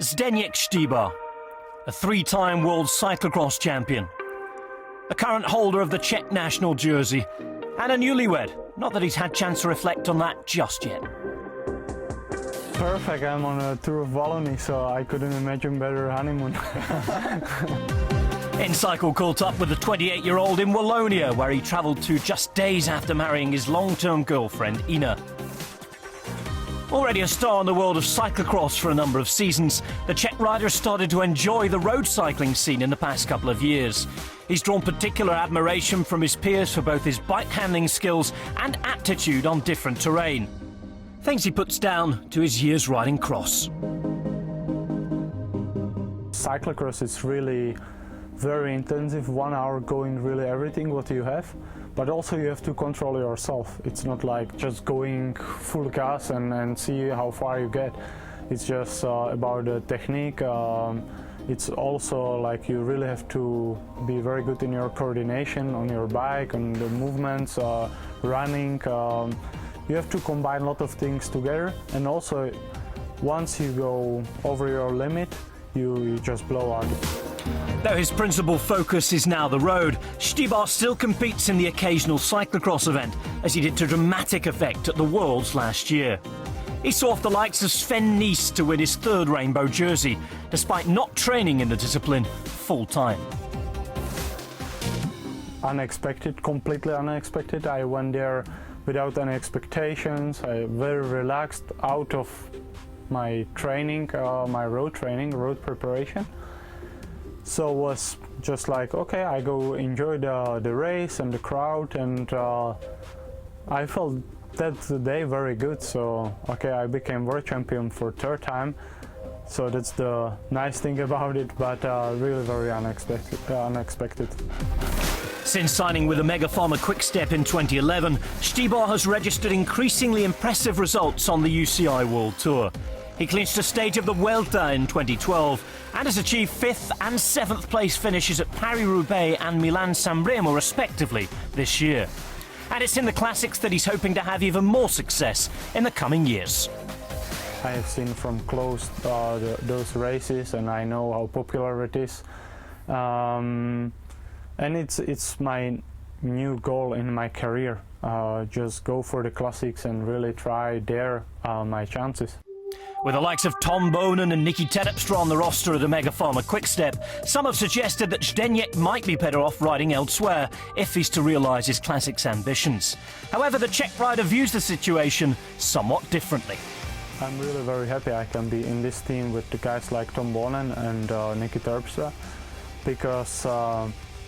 Zdenek Stybar, a three-time world cyclo-cross champion, a current holder of the Czech national jersey, and a newlywed. Not that he's had chance to reflect on that just yet. Perfect, I'm on a tour of Wallonie, so I couldn't imagine better honeymoon. inCycle caught up with the 28-year-old in Wallonia, where he travelled to just days after marrying his long-term girlfriend, Ina. Already a star in the world of cyclocross for a number of seasons, the Czech rider started to enjoy the road cycling scene in the past couple of years. He's drawn particular admiration from his peers for both his bike handling skills and aptitude on different terrain. Things he puts down to his years riding cross. Cyclocross is really very intensive, 1 hour going really everything what you have, but also you have to control yourself. It's not like just going full gas and see how far you get. It's just about the technique. It's also like you really have to be very good in your coordination on your bike, on the movements, running. You have to combine a lot of things together, and also once you go over your limit, you just blow out. Though his principal focus is now the road, Stybar still competes in the occasional cyclocross event, as he did to dramatic effect at the Worlds last year. He saw off the likes of Sven Nys to win his third rainbow jersey, despite not training in the discipline full-time. Unexpected, completely unexpected. I went there without any expectations. I very relaxed out of my training, my road training, road preparation. So it was just like, okay, I go enjoy the race and the crowd, and I felt that day very good. So okay, I became world champion for third time. So that's the nice thing about it, but really very unexpected. Since signing with Omega Pharma Quick-Step in 2011, Stybar has registered increasingly impressive results on the UCI World Tour. He clinched a stage of the Vuelta in 2012 and has achieved 5th and 7th place finishes at Paris-Roubaix and Milan-San Remo respectively this year. And it's in the classics that he's hoping to have even more success in the coming years. I have seen from close those races, and I know how popular it is. And it's my new goal in my career. Just go for the classics and really try there my chances. With the likes of Tom Bonen and Nicky Terpstra on the roster at Omega Pharma Quick-Step, some have suggested that Zdenek might be better off riding elsewhere if he's to realise his classics ambitions. However, the Czech rider views the situation somewhat differently. I'm really very happy I can be in this team with the guys like Tom Bonen and Nicky Terpstra, because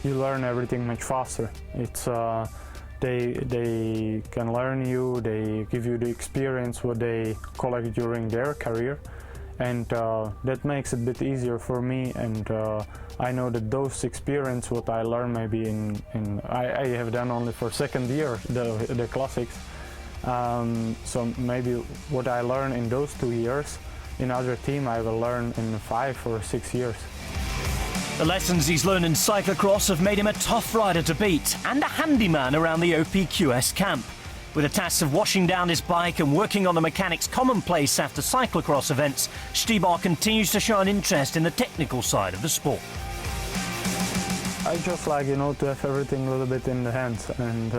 you learn everything much faster. It's they can learn you, they give you the experience what they collect during their career, and that makes it a bit easier for me. And I know that those experience what I learn maybe I have done only for second year the classics, so maybe what I learn in those 2 years in other team I will learn in 5 or 6 years. The lessons he's learned in cyclocross have made him a tough rider to beat and a handyman around the OPQS camp. With the tasks of washing down his bike and working on the mechanics commonplace after cyclocross events, Stybar continues to show an interest in the technical side of the sport. I just like, to have everything a little bit in the hands, and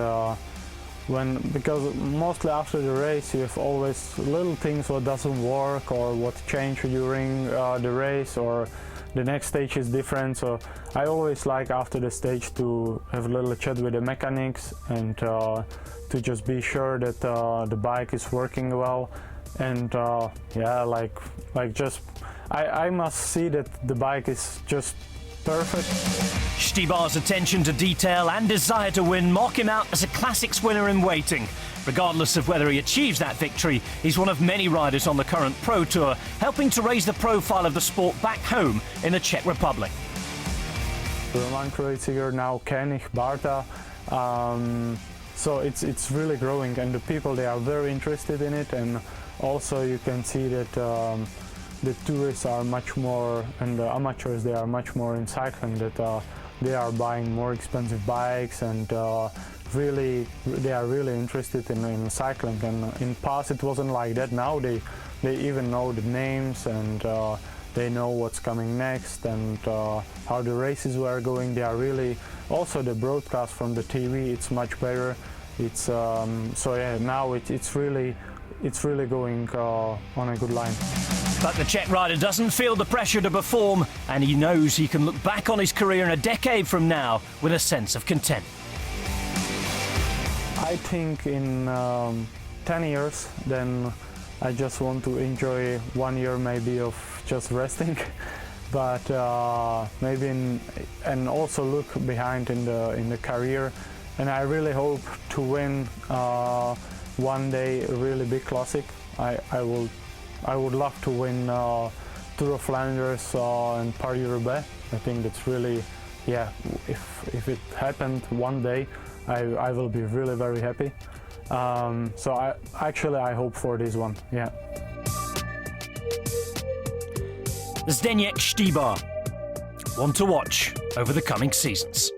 because mostly after the race you have always little things what doesn't work or what change during the race, or the next stage is different. So I always like after the stage to have a little chat with the mechanics and to just be sure that the bike is working well, and I must see that the bike is just perfect. Stybar's attention to detail and desire to win mark him out as a classics winner in waiting. Regardless of whether he achieves that victory, he's one of many riders on the current Pro Tour, helping to raise the profile of the sport back home in the Czech Republic. Roman Kreuziger, now Koenig, Barta. So it's really growing, and the people, they are very interested in it, and also you can see that the tourists are much more, and the amateurs, they are much more in cycling, that they are buying more expensive bikes, and they are really interested in cycling. And in past it wasn't like that. Now they even know the names, and they know what's coming next and how the races were going. They are really, also the broadcast from the TV, it's much better. It's so yeah, now it's really going on a good line. But the Czech rider doesn't feel the pressure to perform, and he knows he can look back on his career in a decade from now with a sense of content. I think in 10 years, then I just want to enjoy 1 year maybe of just resting, but maybe and also look behind in the career. And I really hope to win one day a really big classic. I would love to win Tour of Flanders and Paris-Roubaix. I think that's really, yeah, if it happened one day, I will be really very happy. So I hope for this one, yeah. Zdenek Stybar, one to watch over the coming seasons.